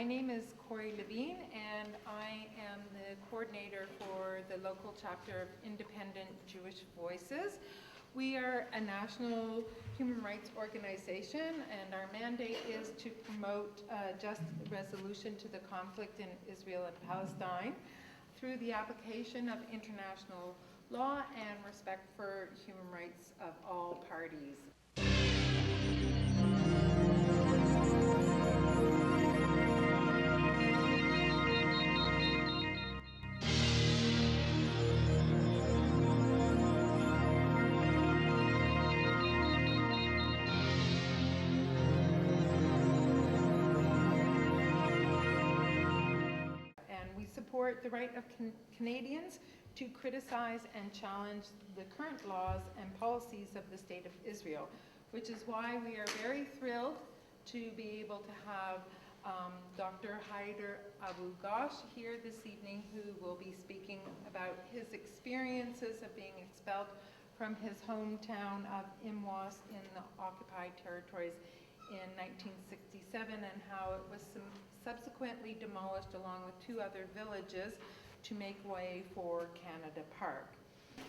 My name is Corey Levine, and I am the coordinator for the local chapter of Independent Jewish Voices. We are a national human rights organization, and our mandate is to promote just resolution to the conflict in Israel and Palestine through the application of international law and respect for human rights of all parties. Support the right of Canadians to criticize and challenge the current laws and policies of the State of Israel, which is why we are very thrilled to be able to have Dr. Heidar Abu Ghosh here this evening, who will be speaking about his experiences of being expelled from his hometown of Imwas in the occupied territories in 1967, and how it was subsequently demolished along with two other villages to make way for Canada Park.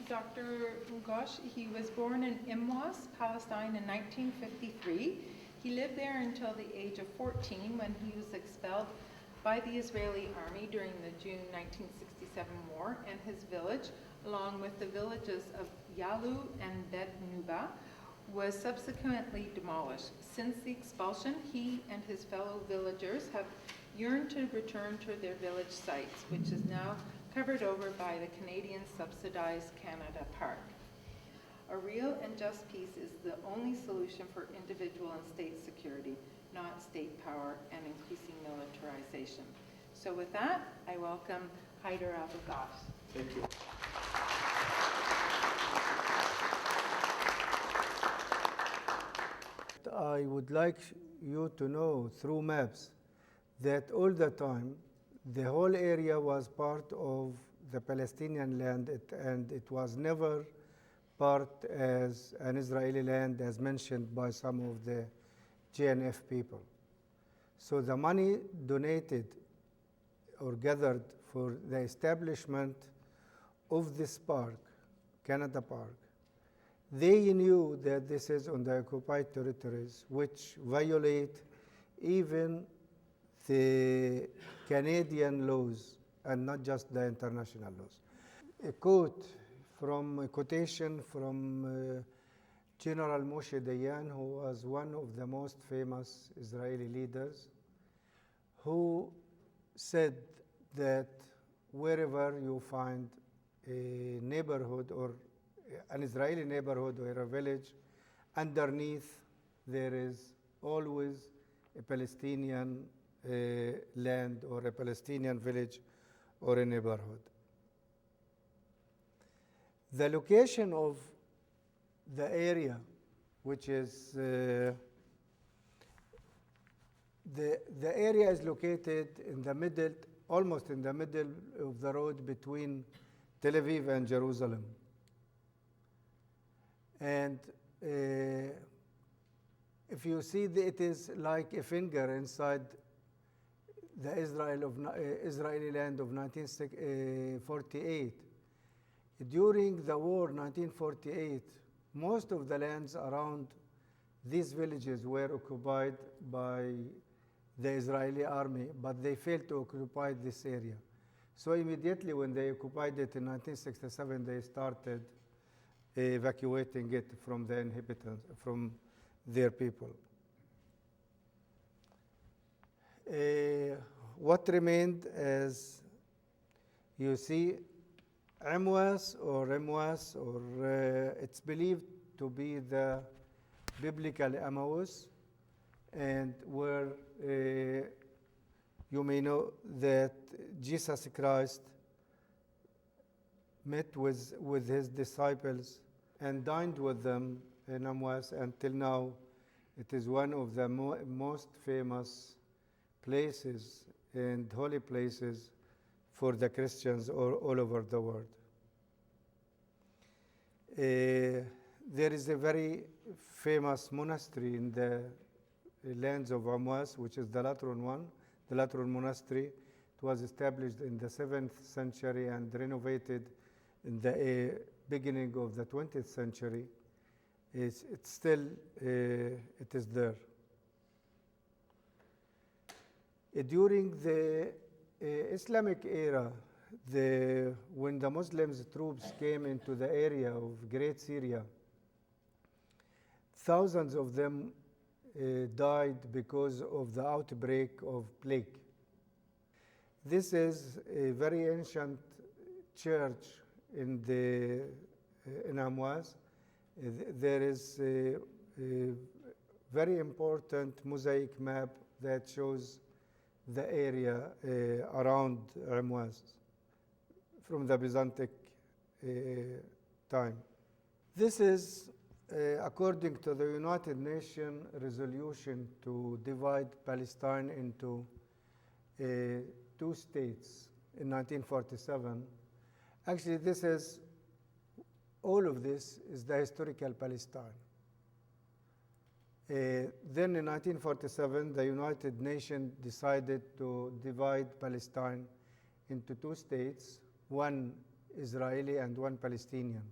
Dr. Ghosh, he was born in Imwas, Palestine in 1953. He lived there until the age of 14 when he was expelled by the Israeli army during the June 1967 war, and his village, along with the villages of Yalu and Bet Nuba, was subsequently demolished. Since the expulsion, he and his fellow villagers have yearned to return to their village sites, which is now covered over by the Canadian subsidized Canada Park. A real and just peace is the only solution for individual and state security, not state power and increasing militarization. So with that, I welcome Heidar Abu Ghosh. Thank you. I would like you to know through maps that all the time the whole area was part of the Palestinian land, and it was never part as an Israeli land as mentioned by some of the JNF people. So the money donated or gathered for the establishment of this park, Canada Park, they knew that this is on the occupied territories, which violate even the Canadian laws and not just the international laws. A quotation from General Moshe Dayan, who was one of the most famous Israeli leaders, who said that wherever you find a neighborhood or an Israeli neighborhood or a village, underneath there is always a Palestinian land or a Palestinian village or a neighborhood. The location of the area, which is the area is located in the middle, almost in the middle of the road between Tel Aviv and Jerusalem. And if you see, it is like a finger inside the Israeli land of 1948. During the war, 1948, most of the lands around these villages were occupied by the Israeli army, but they failed to occupy this area. So immediately when they occupied it in 1967, they started evacuating it from the inhabitants, from their people. What remained, as you see, Imwas, it's believed to be the biblical Emmaus, and where you may know that Jesus Christ met with his disciples and dined with them in Imwas. Until now, it is one of the most famous places and holy places for the Christians all over the world. There is a very famous monastery in the lands of Imwas, which is the Latron one, the Lateran Monastery. It was established in the 7th century and renovated in the beginning of the 20th century. It's still, it is there. During the Islamic era, when the Muslims troops came into the area of Great Syria, thousands of them died because of the outbreak of plague. This is a very ancient church in Amwas. There is a very important mosaic map that shows the area around Amwas from the Byzantine time. This is according to the United Nations resolution to divide Palestine into 2 states in 1947. Actually, all of this is the historical Palestine. Then in 1947, the United Nations decided to divide Palestine into 2 states, one Israeli and one Palestinian.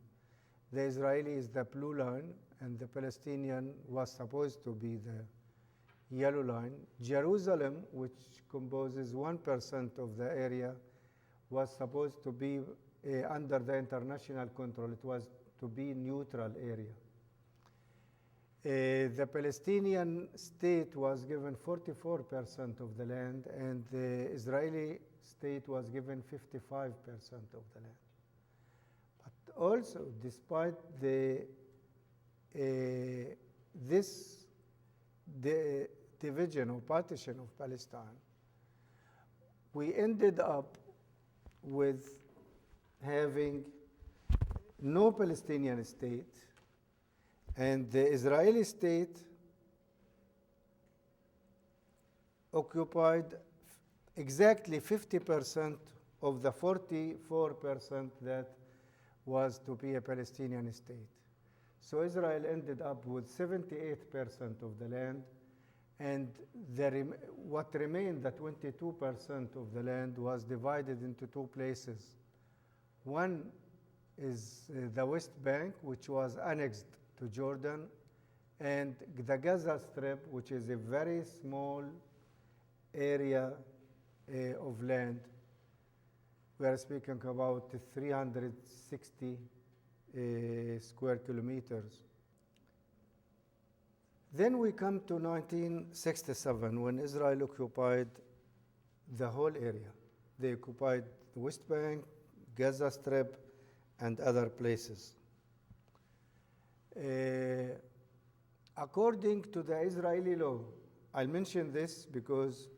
The Israeli is the blue line, and the Palestinian was supposed to be the yellow line. Jerusalem, which composes 1% of the area, was supposed to be under the international control. It was to be neutral area. The Palestinian state was given 44% of the land, and the Israeli state was given 55% of the land. But also, despite this division or partition of Palestine, we ended up with having no Palestinian state, and the Israeli state occupied exactly 50% of the 44% that was to be a Palestinian state. So Israel ended up with 78% of the land, and what remained, the 22% of the land, was divided into 2 places. One is the West Bank, which was annexed to Jordan, and the Gaza Strip, which is a very small area of land. We are speaking about 360 square kilometers. Then we come to 1967, when Israel occupied the whole area. They occupied the West Bank, Gaza Strip, and other places. According to the Israeli law, I'll mention this because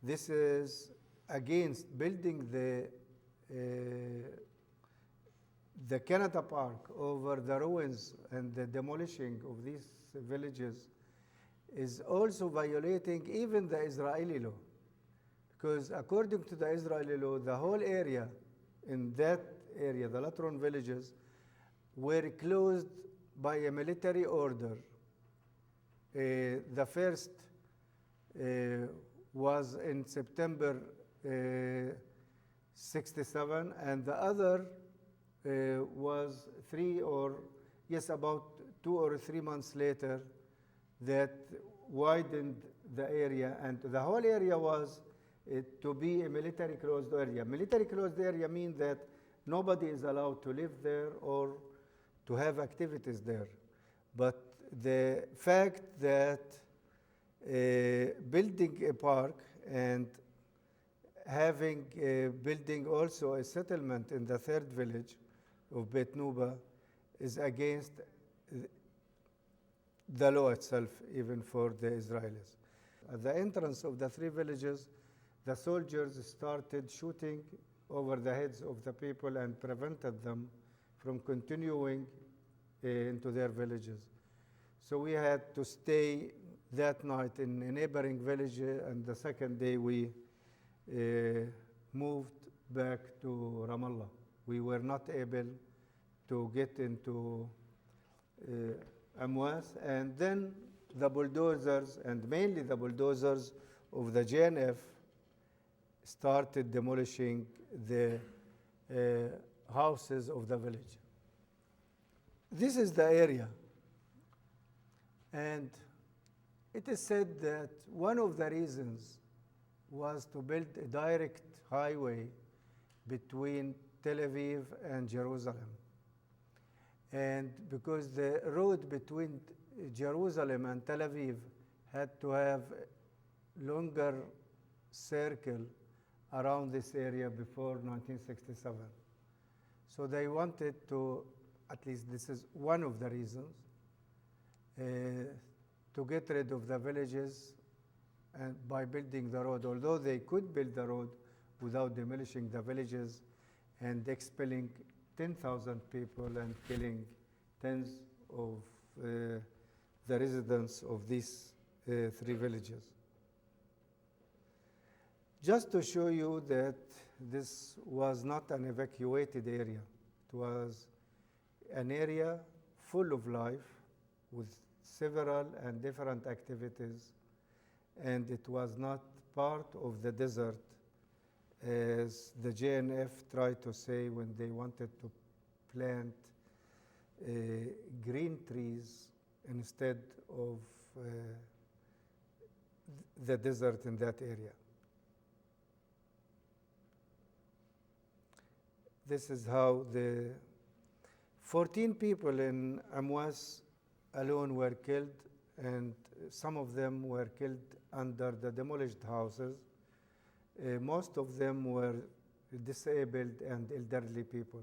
this is against building the Canada Park over the ruins and the demolishing of these villages is also violating even the Israeli law. Because according to the Israeli law, the whole area, in that area, the Lateran villages, were closed by a military order. The first was in September 67, and the other was about 2 or 3 months later, that widened the area, and the whole area was to be a military closed area. Military closed area means that nobody is allowed to live there or to have activities there. But the fact that building a park and building also a settlement in the 3rd village of Beit Nuba is against the law itself, even for the Israelis. At the entrance of the 3 villages, the soldiers started shooting over the heads of the people and prevented them from continuing into their villages. So we had to stay that night in a neighboring village, and the second day we moved back to Ramallah. We were not able to get into Amwas, and then the bulldozers, and mainly the bulldozers of the JNF, started demolishing the houses of the village. This is the area. And it is said that one of the reasons was to build a direct highway between Tel Aviv and Jerusalem. And because the road between Jerusalem and Tel Aviv had to have a longer circle around this area before 1967. So they wanted to, at least this is one of the reasons, to get rid of the villages and by building the road, although they could build the road without demolishing the villages and expelling 10,000 people and killing tens of the residents of these three villages. Just to show you that this was not an evacuated area. It was an area full of life with several and different activities, and it was not part of the desert as the JNF tried to say when they wanted to plant green trees instead of the desert in that area. This is how the 14 people in Amwas alone were killed, and some of them were killed under the demolished houses. Most of them were disabled and elderly people.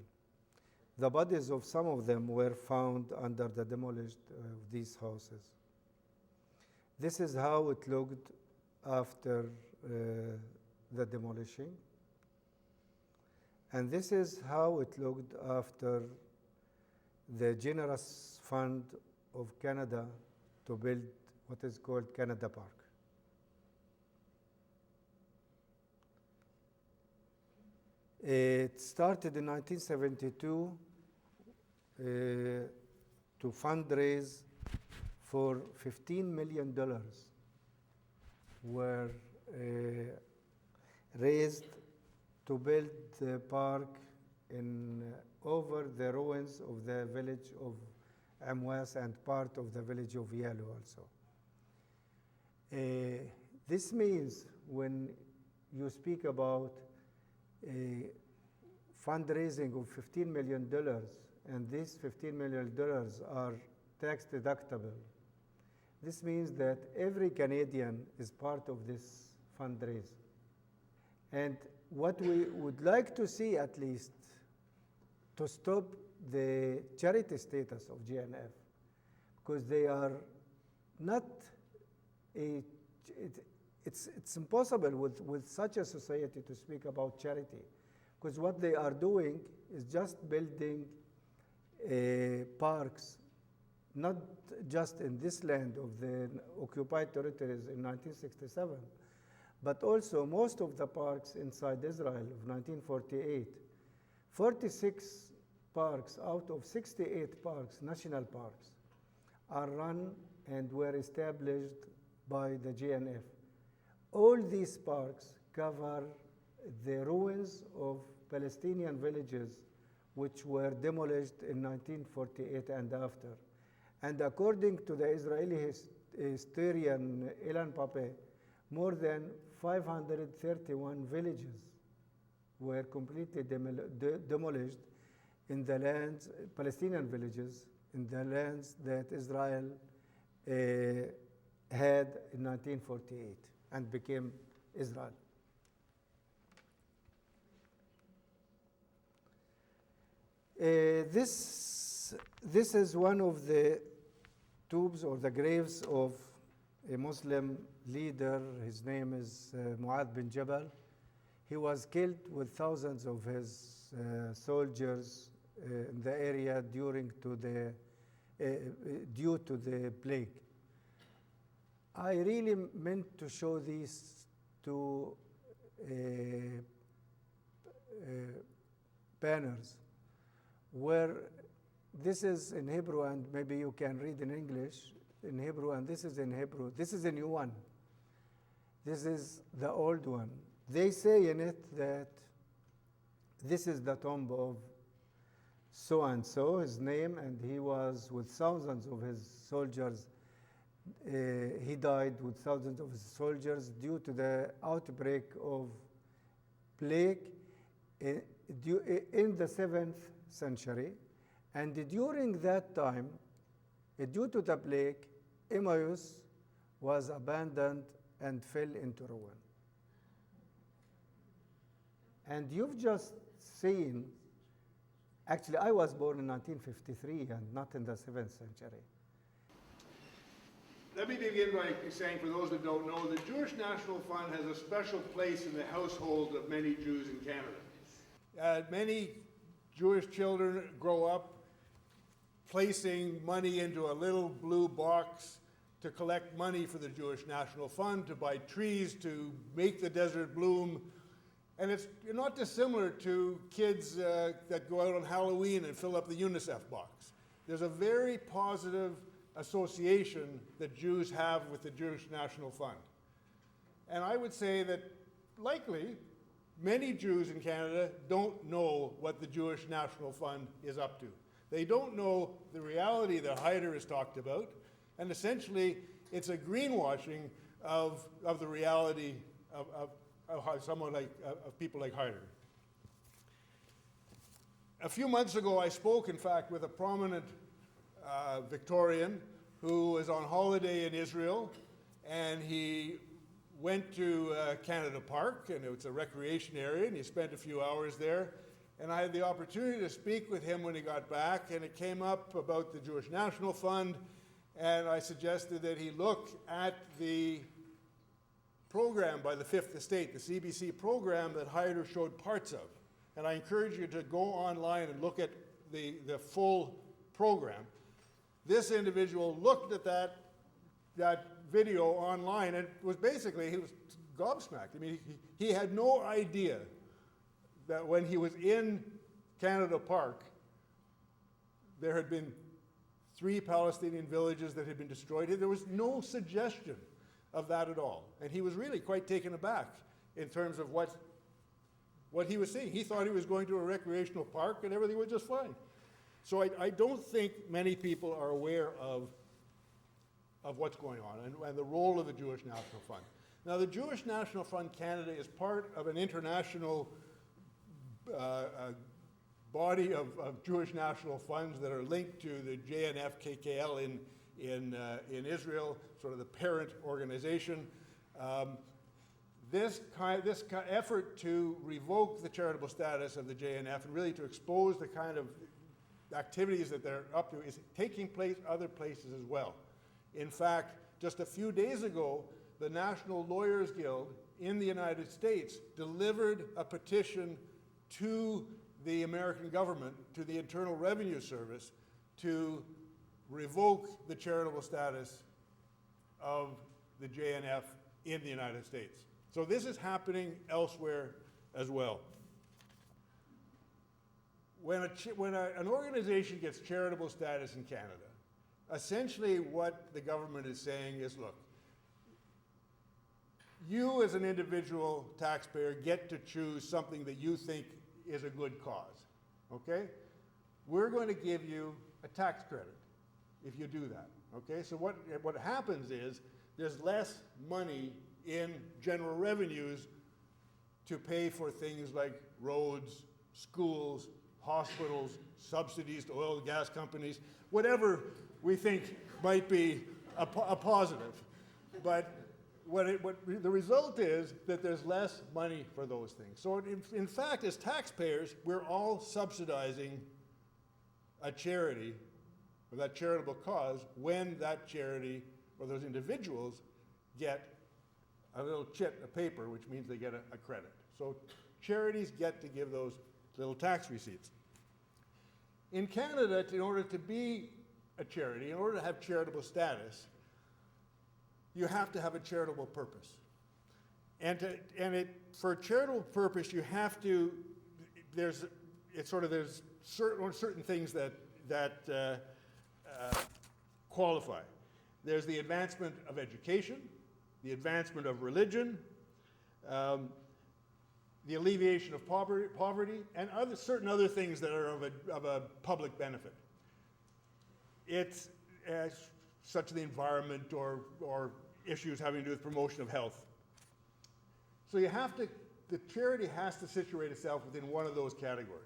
The bodies of some of them were found under the demolished these houses. This is how it looked after the demolition. And this is how it looked after the generous fund of Canada to build what is called Canada Park. It started in 1972 to fundraise for $15 million were raised to build the park in over the ruins of the village of Amwas and part of the village of Yalo also. This means when you speak about fundraising of $15 million, and these $15 million are tax deductible, this means that every Canadian is part of this fundraise. And what we would like to see, at least, to stop the charity status of GNF, because they are not it's impossible with such a society to speak about charity, because what they are doing is just building parks, not just in this land of the occupied territories in 1967, but also most of the parks inside Israel of 1948. 46 parks out of 68 parks, national parks, are run and were established by the GNF. All these parks cover the ruins of Palestinian villages which were demolished in 1948 and after. And according to the Israeli historian Ilan Pape, more than 531 villages were completely demolished in the lands, Palestinian villages, in the lands that Israel had in 1948 and became Israel. This is one of the tombs or the graves of a Muslim leader. His name is Mu'adh bin Jabal. He was killed with thousands of his soldiers in the area due to the plague. I really meant to show these two banners where this is in Hebrew, and maybe you can read in English in Hebrew, and this is in Hebrew. This is a new one. This is the old one. They say in it that this is the tomb of so-and-so, his name, and he was with thousands of his soldiers. He died with thousands of his soldiers due to the outbreak of plague in the 7th century. And during that time, due to the plague, Emmaus was abandoned and fell into ruin. And you've just seen, actually I was born in 1953 and not in the 7th century. Let me begin by saying, for those that don't know, the Jewish National Fund has a special place in the household of many Jews in Canada. Many Jewish children grow up placing money into a little blue box to collect money for the Jewish National Fund, to buy trees, to make the desert bloom. And it's not dissimilar to kids that go out on Halloween and fill up the UNICEF box. There's a very positive association that Jews have with the Jewish National Fund. And I would say that likely many Jews in Canada don't know what the Jewish National Fund is up to. They don't know the reality that Heidar has talked about, and essentially it's a greenwashing of the reality of how someone like of people like Heidar. A few months ago, I spoke, in fact, with a prominent Victorian who was on holiday in Israel, and he went to Canada Park, and it's a recreation area, and he spent a few hours there. And I had the opportunity to speak with him when he got back, and it came up about the Jewish National Fund, and I suggested that he look at the program by the Fifth Estate, the CBC program that Heidar showed parts of. And I encourage you to go online and look at the full program. This individual looked at that video online and was basically, he was gobsmacked. I mean, he had no idea that when he was in Canada Park, there had been 3 Palestinian villages that had been destroyed. There was no suggestion of that at all. And he was really quite taken aback in terms of what he was seeing. He thought he was going to a recreational park and everything was just fine. So I don't think many people are aware of what's going on and the role of the Jewish National Fund. Now, the Jewish National Fund Canada is part of an international body of Jewish national funds that are linked to the JNF-KKL in Israel, sort of the parent organization. This effort to revoke the charitable status of the JNF and really to expose the kind of activities that they're up to is taking place other places as well. In fact, just a few days ago, the National Lawyers Guild in the United States delivered a petition to the American government, to the Internal Revenue Service, to revoke the charitable status of the JNF in the United States. So this is happening elsewhere as well. When an organization gets charitable status in Canada, essentially what the government is saying is, look, you as an individual taxpayer get to choose something that you think is a good cause, okay? We're going to give you a tax credit if you do that, okay? So what happens is there's less money in general revenues to pay for things like roads, schools, hospitals, subsidies to oil and gas companies, whatever we think might be a positive. But the result is that there's less money for those things. So in fact, as taxpayers, we're all subsidizing a charity or that charitable cause when that charity or those individuals get a little chit of paper, which means they get a credit. So charities get to give those little tax receipts. In Canada, in order to be a charity, in order to have charitable status, you have to have a charitable purpose. For a charitable purpose, you have to, there's certain things that qualify. There's the advancement of education, the advancement of religion, the alleviation of poverty, and certain other things that are of a public benefit. It's such as the environment or issues having to do with promotion of health. So the charity has to situate itself within one of those categories.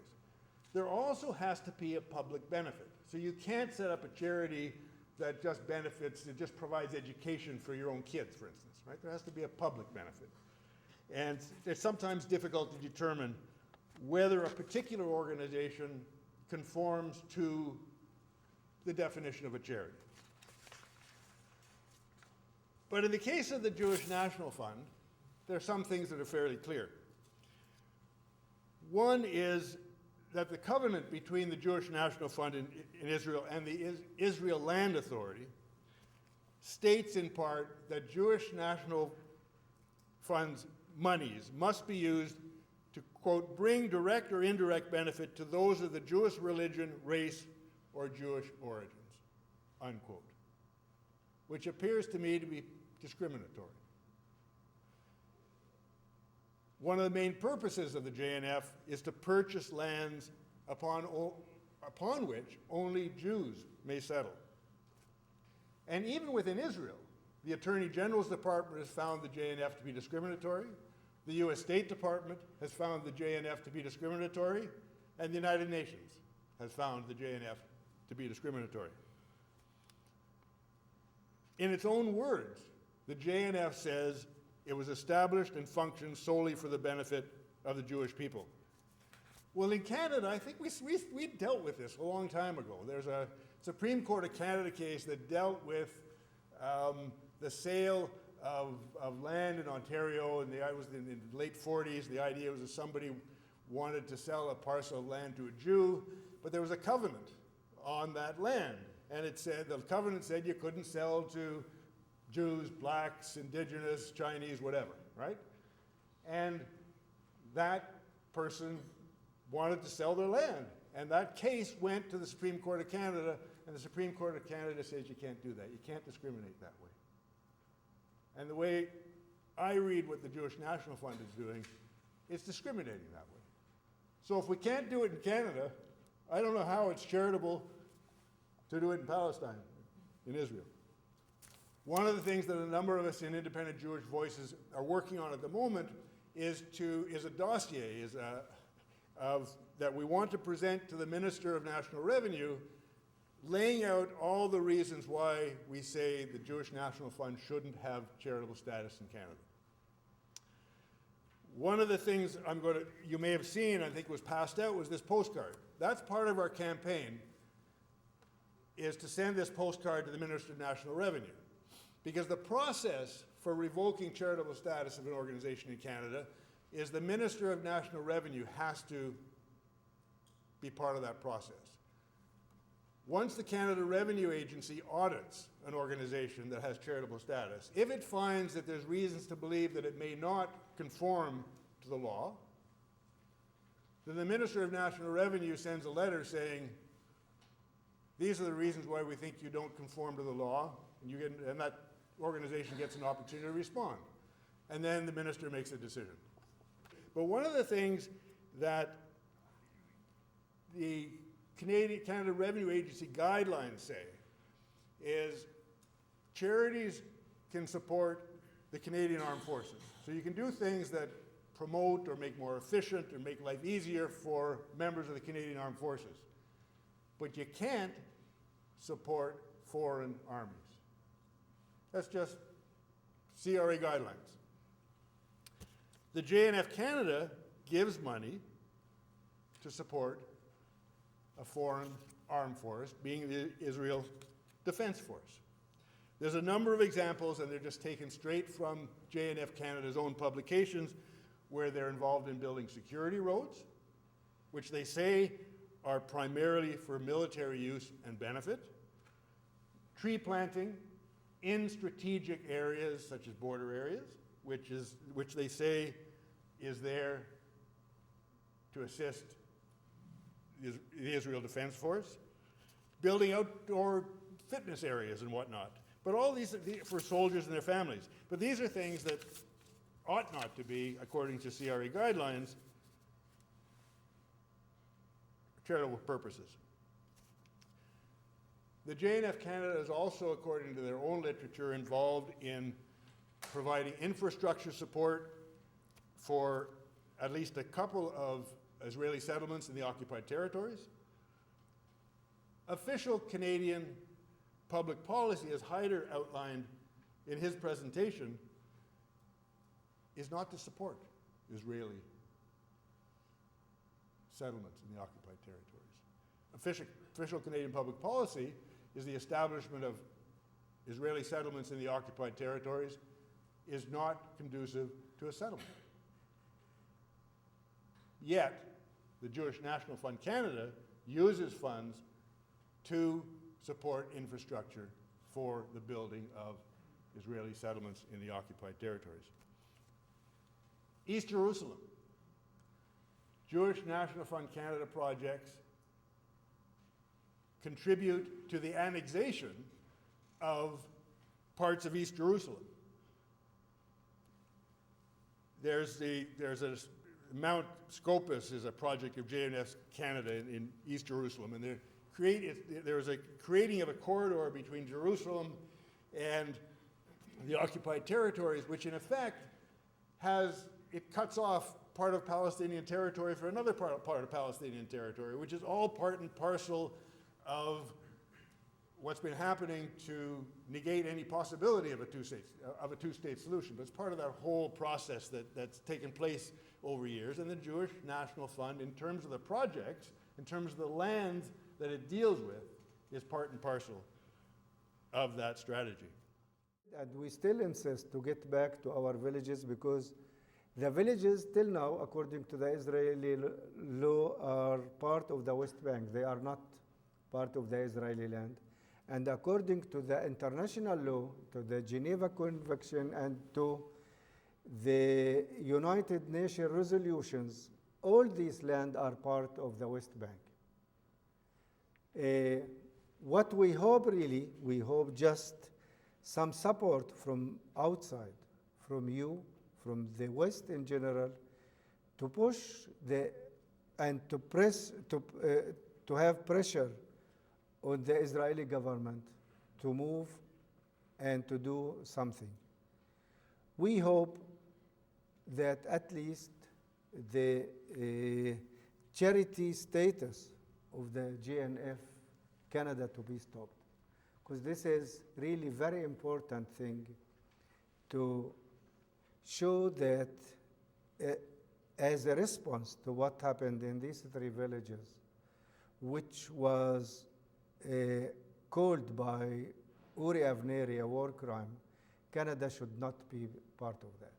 There also has to be a public benefit. So you can't set up a charity that just benefits, it just provides education for your own kids, for instance, right? There has to be a public benefit. And it's sometimes difficult to determine whether a particular organization conforms to the definition of a charity. But in the case of the Jewish National Fund, there are some things that are fairly clear. One is that the covenant between the Jewish National Fund in Israel and the Israel Land Authority states in part that Jewish National Fund's monies must be used to, quote, bring direct or indirect benefit to those of the Jewish religion, race, or Jewish origins, unquote, which appears to me to be discriminatory. One of the main purposes of the JNF is to purchase lands upon which only Jews may settle. And even within Israel, the Attorney General's Department has found the JNF to be discriminatory, the U.S. State Department has found the JNF to be discriminatory, and the United Nations has found the JNF to be discriminatory. In its own words, the JNF says it was established and functions solely for the benefit of the Jewish people. Well, in Canada, I think we dealt with this a long time ago. There's a Supreme Court of Canada case that dealt with the sale of land in Ontario, and it was in the late 40s. The idea was that somebody wanted to sell a parcel of land to a Jew, but there was a covenant on that land. And it said, the covenant said you couldn't sell to Jews, blacks, indigenous, Chinese, whatever, right? And that person wanted to sell their land. And that case went to the Supreme Court of Canada, and the Supreme Court of Canada says you can't do that. You can't discriminate that way. And the way I read what the Jewish National Fund is doing, it's discriminating that way. So if we can't do it in Canada, I don't know how it's charitable to do it in Palestine, in Israel. One of the things that a number of us in Independent Jewish Voices are working on at the moment is a dossier that we want to present to the Minister of National Revenue, laying out all the reasons why we say the Jewish National Fund shouldn't have charitable status in Canada. One of the things you may have seen, I think was passed out, was this postcard. That's part of our campaign, is to send this postcard to the Minister of National Revenue. Because the process for revoking charitable status of an organization in Canada is the Minister of National Revenue has to be part of that process. Once the Canada Revenue Agency audits an organization that has charitable status, if it finds that there's reasons to believe that it may not conform to the law, then the Minister of National Revenue sends a letter saying, these are the reasons why we think you don't conform to the law, and that organization gets an opportunity to respond. And then the minister makes a decision. But one of the things that the Canada Revenue Agency guidelines say is charities can support the Canadian Armed Forces. So you can do things that promote or make more efficient or make life easier for members of the Canadian Armed Forces. But you can't support foreign armies. That's just CRA guidelines. The JNF Canada gives money to support a foreign armed force, being the Israel Defense Force. There's a number of examples, and they're just taken straight from JNF Canada's own publications, where they're involved in building security roads, which they say are primarily for military use and benefit, tree planting in strategic areas such as border areas, which they say is there to assist the Israel Defense Force, building outdoor fitness areas and whatnot. But all these for soldiers and their families. But these are things that ought not to be, according to CRE guidelines, charitable purposes. The JNF Canada is also, according to their own literature, involved in providing infrastructure support for at least a couple of Israeli settlements in the occupied territories. Official Canadian public policy, as Heidar outlined in his presentation, is not to support Israeli settlements in the occupied territories. Official Canadian public policy is the establishment of Israeli settlements in the occupied territories is not conducive to a settlement. Yet, the Jewish National Fund Canada uses funds to support infrastructure for the building of Israeli settlements in the occupied territories. East Jerusalem. Jewish National Fund Canada projects contribute to the annexation of parts of East Jerusalem. There's Mount Scopus is a project of JNF Canada in East Jerusalem, and there was a creating of a corridor between Jerusalem and the occupied territories, which in effect it cuts off part of Palestinian territory for another part of Palestinian territory, which is all part and parcel of what's been happening to negate any possibility of a two-state solution. But it's part of that whole process that's taken place over years. And the Jewish National Fund, in terms of the projects, in terms of the lands that it deals with, is part and parcel of that strategy. And we still insist to get back to our villages, because the villages till now, according to the Israeli law, are part of the West Bank. They are not part of the Israeli land. And according to the international law, to the Geneva Convention, and to the United Nations resolutions, all these lands are part of the West Bank. What we hope really, we hope just some support from outside, from you, from the West in general, to push and to press, to have pressure on the Israeli government to move and to do something. We hope that at least the charity status of the JNF Canada to be stopped, because this is really very important thing to show that as a response to what happened in these three villages, which was called by Uri Avneri a war crime, Canada should not be part of that.